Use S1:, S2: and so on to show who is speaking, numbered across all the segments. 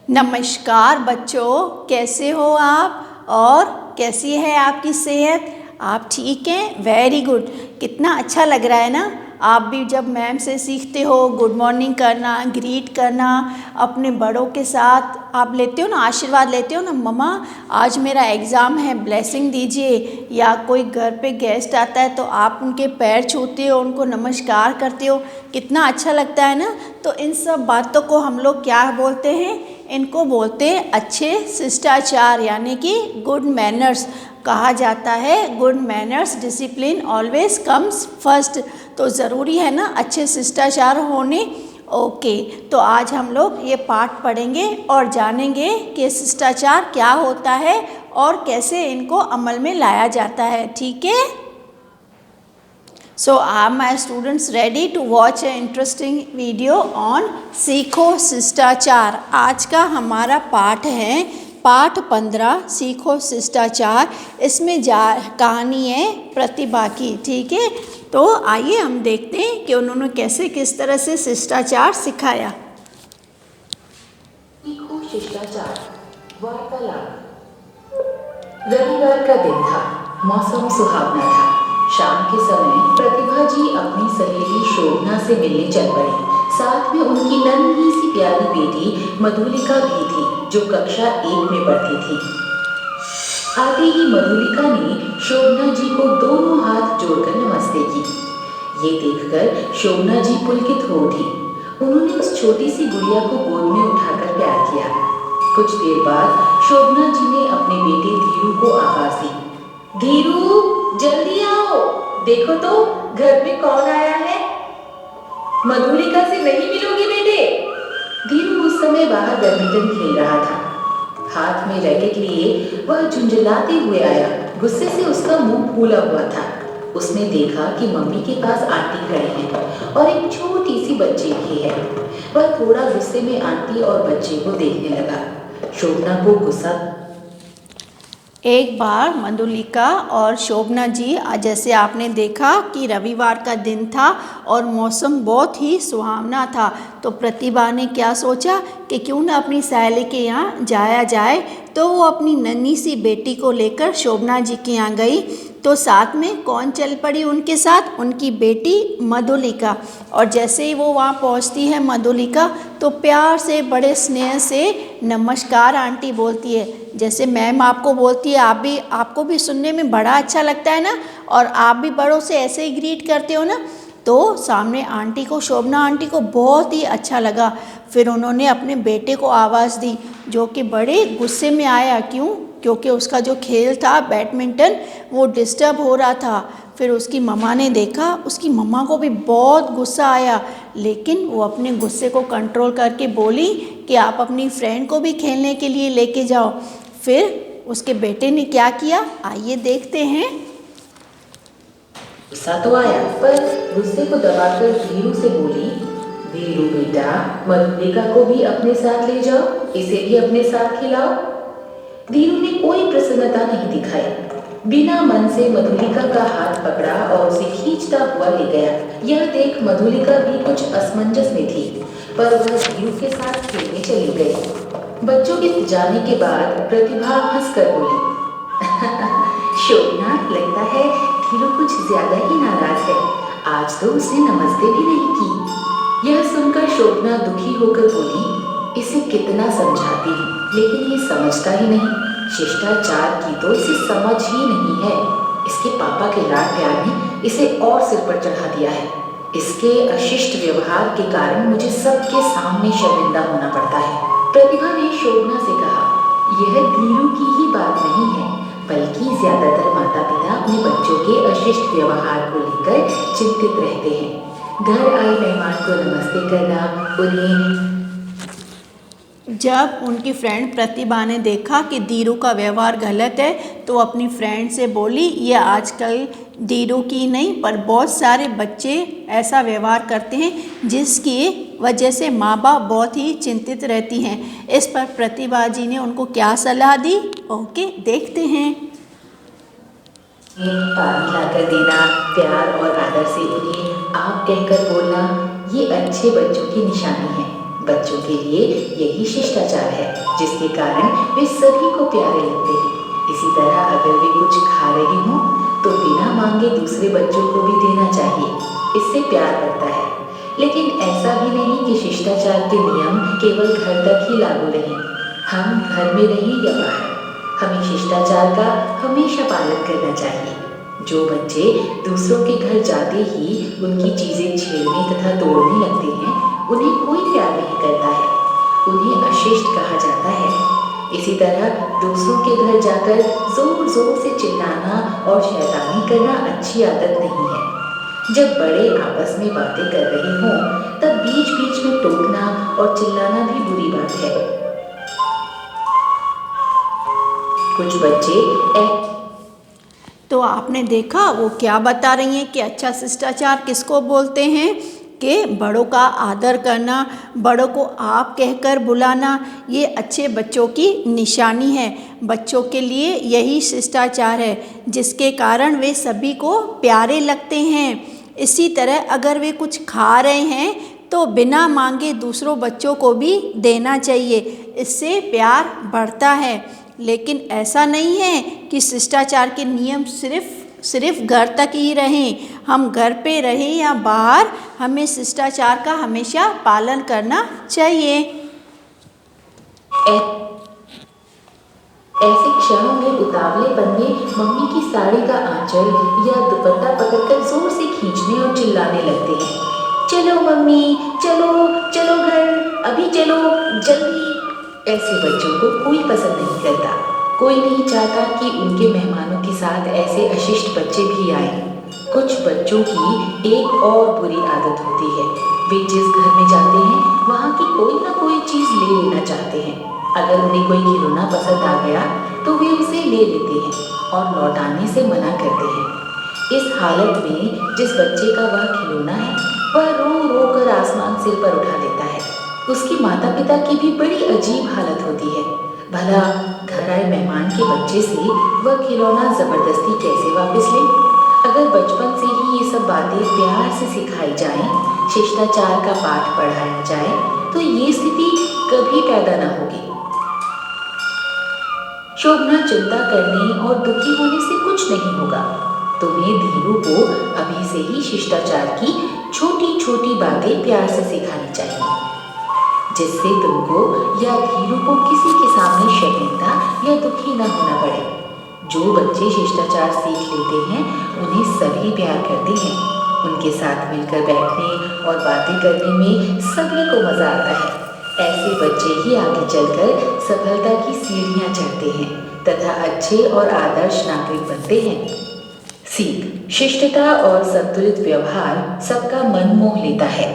S1: नमस्कार बच्चों, कैसे हो आप और कैसी है आपकी सेहत? आप ठीक हैं? Very good. कितना अच्छा लग रहा है ना। आप भी जब मैम से सीखते हो गुड मॉर्निंग करना, ग्रीट करना, अपने बड़ों के साथ आप लेते हो ना, आशीर्वाद लेते हो ना, मम्मा आज मेरा एग्ज़ाम है, ब्लेसिंग दीजिए। या कोई घर पे गेस्ट आता है तो आप उनके पैर छूते हो, उनको नमस्कार करते हो, कितना अच्छा लगता है ना। तो इन सब बातों को हम लोग क्या बोलते हैं? इनको बोलते हैं अच्छे शिष्टाचार, यानी कि गुड मैनर्स कहा जाता है। Good manners, discipline always comes first. तो ज़रूरी है ना अच्छे शिष्टाचार होने। ओके, तो आज हम लोग ये पाठ पढ़ेंगे और जानेंगे कि शिष्टाचार क्या होता है और कैसे इनको अमल में लाया जाता है। ठीक है। So are my students ready to watch an interesting video on सीखो शिष्टाचार? आज का हमारा पाठ है पाठ 15 सीखो शिष्टाचार। इसमें कहानी है प्रतिभा की। ठीक है, तो आइए हम देखते हैं कि उन्होंने कैसे किस तरह से शिष्टाचार सिखाया।
S2: सीखो शिष्टाचार। वार्तालाप। रविवार का दिन था, मौसम सुहावना था। शाम के समय प्रतिभा जी अपनी सहेली शोभना से मिलने चल पड़ी। साथ में उनकी नन्ही सी प्यारी बेटी मधुलिका भी थी, जो कक्षा 1 में पढ़ती थी। आते ही मधुलिका ने शोभना जी को दोनों हाथ जोड़कर नमस्ते की। ये देखकर शोभना जी पुलकित हो उठी। उन्होंने उस छोटी सी गुड़िया को गोद में उठाकर प्यार किया। कुछ देर बाद शोभना जी ने अपने बेटे धीरू को आवाज दी। धीरू, जल्दी आओ, देखो तो घर में कौन आया है। मधुलिका से नहीं मिलोगी बेटे? धीरू उस समय बाहर बैडमिंटन खेल रहा था। हाथ में रैकेट लिए वह झुंझलाते हुए आया। गुस्से से उसका मुंह फूला हुआ था। उसने देखा कि मम्मी के पास आंटी खड़े हैं और एक छोटी सी बच्ची भी है। वह थोड़ा गुस्से में आंटी और बच्चे को देखने लगा। शोभना को गुस्सा।
S1: एक बार मधुलिका और शोभना जी, जैसे आपने देखा कि रविवार का दिन था और मौसम बहुत ही सुहावना था, तो प्रतिभा ने क्या सोचा कि क्यों ना अपनी सहेली के यहाँ जाया जाए। तो वो अपनी नन्ही सी बेटी को लेकर शोभना जी के यहाँ गई। तो साथ में कौन चल पड़ी उनके साथ? उनकी बेटी मधुलिका। और जैसे ही वो वहाँ पहुँचती है मधुलिका, तो प्यार से बड़े स्नेह से नमस्कार आंटी बोलती है। जैसे मैम आपको बोलती है, आपको भी सुनने में बड़ा अच्छा लगता है ना, और आप भी बड़ों से ऐसे ही ग्रीट करते हो ना। तो सामने आंटी को, शोभना आंटी को बहुत ही अच्छा लगा। फिर उन्होंने अपने बेटे को आवाज़ दी, जो कि बड़े गुस्से में आया। क्यों? क्योंकि उसका जो खेल था बैडमिंटन, वो डिस्टर्ब हो रहा था। फिर उसकी मम्मा ने देखा, उसकी मम्मा को भी बहुत गुस्सा आया, लेकिन वो अपने गुस्से को कंट्रोल करके बोली कि आप अपनी फ्रेंड को भी खेलने के लिए लेके जाओ। फिर उसके बेटे ने क्या किया, आइए देखते हैं।
S2: गुस्सा तो आया, पर गुस्से को दबाकर धीरू से बोली, धीरू बेटा, मधुलिका को भी अपने साथ ले जाओ, इसे भी अपने साथ खिलाओ। धीरू ने कोई प्रसन्नता नहीं दिखाई। बिना मन से मधुलिका का हाथ पकड़ा और उसे खींचता हुआ ले गया। यह देख मधुलिका भी कुछ असमंजस में थी, पर वह धीरू के साथ खेलने चली गई। बच्चों के जाने के बाद प्रतिभा हंसकर बोली, शोभना, लगता है धीरू कुछ ज्यादा ही नाराज है। आज तो उसने नमस्ते भी नहीं की। यह सुनकर शोभना दुखी होकर बोली, इसे कितना समझाती हूँ, लेकिन ये समझता ही नहीं। शिष्टाचार की तो इसे समझ ही नहीं है। इसके पापा के लाड प्यार ने इसे और सिर पर चढ़ा दिया है। इसके अशिष्ट व्यवहार के कारण मुझे सबके सामने शर्मिंदा होना पड़ता है। प्रतिभा ने शोभना से कहा, यह धीरू की ही बात नहीं है, बल्कि ज्यादातर माता पिता अपने बच्चों के अशिष्ट व्यवहार को लेकर चिंतित रहते हैं। घर आए मेहमान को नमस्ते करना, उन्हें।
S1: जब उनकी फ्रेंड प्रतिभा ने देखा कि धीरू का व्यवहार गलत है, तो अपनी फ्रेंड से बोली, ये आजकल धीरू की नहीं पर बहुत सारे बच्चे ऐसा व्यवहार करते हैं, जिसकी वजह से माँ बाप बहुत ही चिंतित रहती हैं। इस पर प्रतिभा जी ने उनको क्या सलाह दी, ओके देखते हैं।
S2: पानी लाकर देना, प्यार और आदर से उन्हें आप कहकर बोलना, ये अच्छे बच्चों की निशानी है। बच्चों के लिए यही शिष्टाचार है जिसके कारण वे सभी को प्यारे लगते हैं। इसी तरह अगर वे कुछ खा रहे हों तो बिना मांगे दूसरे बच्चों को भी देना चाहिए, इससे प्यार बढ़ता है। लेकिन ऐसा भी नहीं कि शिष्टाचार के नियम केवल घर तक ही लागू रहें। हम घर में रहें या बाहर, हमें शिष्टाचार का हमेशा पालन करना चाहिए। जो बच्चे दूसरों के घर जाते ही उनकी चीजें छेड़ने तथा तोड़ने लगते हैं, उन्हें कोई प्यार नहीं करता है, उन्हें अशिष्ट कहा जाता है। इसी तरह दूसरों के घर जाकर जोर जोर से चिल्लाना और शैतानी करना अच्छी आदत नहीं है। जब बड़े आपस में बातें कर रहे हों तब बीच बीच में टोकना और चिल्लाना भी बुरी बात है। कुछ बच्चे
S1: तो आपने देखा वो क्या बता रही हैं कि अच्छा शिष्टाचार किसको बोलते हैं, कि बड़ों का आदर करना, बड़ों को आप कहकर बुलाना, ये अच्छे बच्चों की निशानी है। बच्चों के लिए यही शिष्टाचार है जिसके कारण वे सभी को प्यारे लगते हैं। इसी तरह अगर वे कुछ खा रहे हैं तो बिना मांगे दूसरों बच्चों को भी देना चाहिए, इससे प्यार बढ़ता है। लेकिन ऐसा नहीं है कि शिष्टाचार के नियम सिर्फ घर तक ही रहें। हम घर पे रहें या बाहर, हमें शिष्टाचार का हमेशा पालन करना चाहिए।
S2: ऐसे क्षणों में उतावलेपन में मम्मी की साड़ी का आंचल या दुपट्टा पकड़कर जोर से खींचने और चिल्लाने लगते हैं, चलो मम्मी, चलो चलो घर, अभी चलो जल्दी। ऐसे बच्चों को कोई पसंद नहीं करता। कोई नहीं चाहता कि उनके मेहमानों के साथ ऐसे अशिष्ट बच्चे भी आए। कुछ बच्चों की एक और बुरी आदत होती है, वे जिस घर में जाते हैं वहाँ की कोई ना कोई चीज़ ले लेना चाहते हैं। अगर उन्हें कोई खिलौना पसंद आ गया तो वे उसे ले लेते हैं और लौटाने से मना करते हैं। इस हालत में जिस बच्चे का वह खिलौना है वह रो रो कर आसमान सिर पर उठा लेता है। उसके माता पिता की भी बड़ी अजीब हालत होती है। भला घर आए मेहमान के बच्चे से वह खिलौना जबरदस्ती कैसे वापस ले? अगर बचपन से ही ये सब बातें प्यार से सिखाई जाएं, शिष्टाचार का पाठ पढ़ाया जाए तो ये स्थिति कभी पैदा न होगी। शोभना चिंता करने और दुखी होने से कुछ नहीं होगा। तुम्हें धीरू को अभी से ही शिष्टाचार की छोटी छोटी बातें प्यार से सिखानी चाहिए, जिससे तुमको या धीरू को किसी के सामने शर्मिंदा या दुखी न होना पड़े। जो बच्चे शिष्टाचार सीख लेते हैं उन्हें सभी प्यार करते हैं। उनके साथ मिलकर बैठने और बातें करने में सभी को मजा आता है। ऐसे बच्चे ही आगे चलकर सफलता की सीढ़ियां चढ़ते हैं तथा अच्छे और आदर्श नागरिक बनते हैं। सीख, शिष्टता और संतुलित व्यवहार सबका मन मोह लेता है।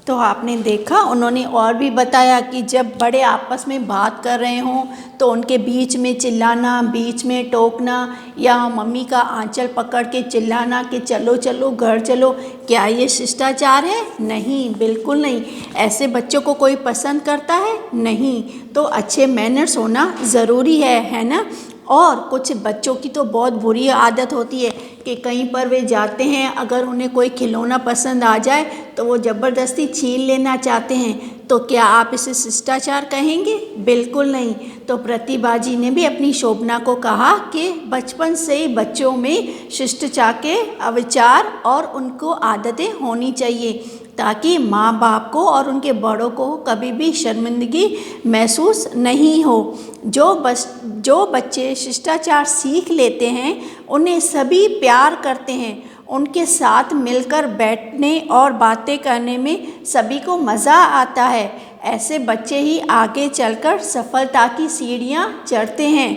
S1: तो आपने देखा, उन्होंने और भी बताया कि जब बड़े आपस में बात कर रहे हों तो उनके बीच में चिल्लाना, बीच में टोकना या मम्मी का आंचल पकड़ के चिल्लाना कि चलो चलो घर चलो, क्या ये शिष्टाचार है? नहीं, बिल्कुल नहीं। ऐसे बच्चों को कोई पसंद करता है? नहीं। तो अच्छे मैनर्स होना ज़रूरी है ना। और कुछ बच्चों की तो बहुत बुरी आदत होती है कि कहीं पर वे जाते हैं, अगर उन्हें कोई खिलौना पसंद आ जाए तो वो ज़बरदस्ती छीन लेना चाहते हैं। तो क्या आप इसे शिष्टाचार कहेंगे? बिल्कुल नहीं। तो प्रतिभा जी ने भी अपनी शोभना को कहा कि बचपन से ही बच्चों में शिष्टाचार के विचार और उनको आदतें होनी चाहिए, ताकि माँ बाप को और उनके बड़ों को कभी भी शर्मिंदगी महसूस नहीं हो। जो बच्चे शिष्टाचार सीख लेते हैं उन्हें सभी प्यार करते हैं, उनके साथ मिलकर बैठने और बातें करने में सभी को मज़ा आता है। ऐसे बच्चे ही आगे चलकर सफलता की सीढ़ियाँ चढ़ते हैं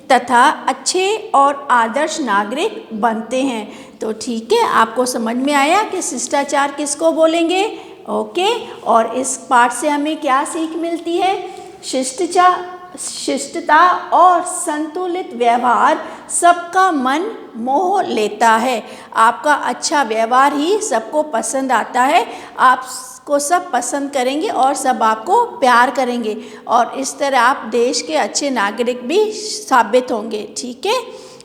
S1: तथा अच्छे और आदर्श नागरिक बनते हैं। तो ठीक है, आपको समझ में आया कि शिष्टाचार किसको बोलेंगे? ओके। और इस पाठ से हमें क्या सीख मिलती है? शिष्टता और संतुलित व्यवहार सबका मन मोह लेता है। आपका अच्छा व्यवहार ही सबको पसंद आता है, आपको सब पसंद करेंगे और सब आपको प्यार करेंगे, और इस तरह आप देश के अच्छे नागरिक भी साबित होंगे। ठीक है,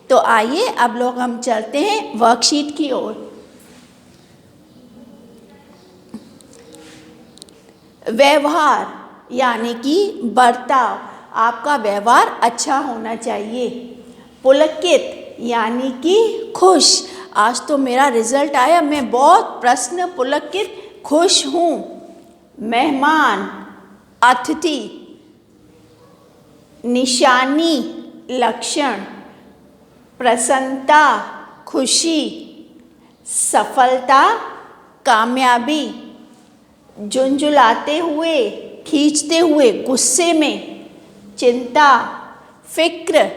S1: तो आइए अब लोग हम चलते हैं वर्कशीट की ओर। व्यवहार यानी कि बर्ताव, आपका व्यवहार अच्छा होना चाहिए। पुलकित यानी कि खुश, आज तो मेरा रिजल्ट आया, मैं बहुत प्रसन्न पुलकित खुश हूँ। मेहमान, अतिथि। निशानी, लक्षण। प्रसन्नता, खुशी। सफलता, कामयाबी। झुंझुलाते हुए, खींचते हुए, गुस्से में। चिंता, फिक्र।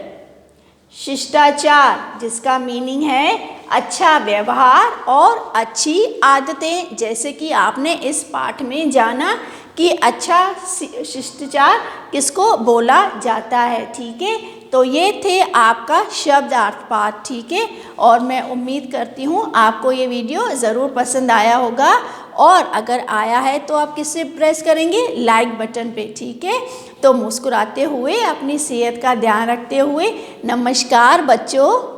S1: शिष्टाचार, जिसका मीनिंग है अच्छा व्यवहार और अच्छी आदतें, जैसे कि आपने इस पाठ में जाना कि अच्छा शिष्टाचार किसको बोला जाता है। ठीक है, तो ये थे आपका शब्दार्थ पाठ। ठीक है, और मैं उम्मीद करती हूँ आपको ये वीडियो ज़रूर पसंद आया होगा, और अगर आया है तो आप किससे प्रेस करेंगे? लाइक बटन पे। ठीक है, तो मुस्कुराते हुए अपनी सेहत का ध्यान रखते हुए नमस्कार बच्चों।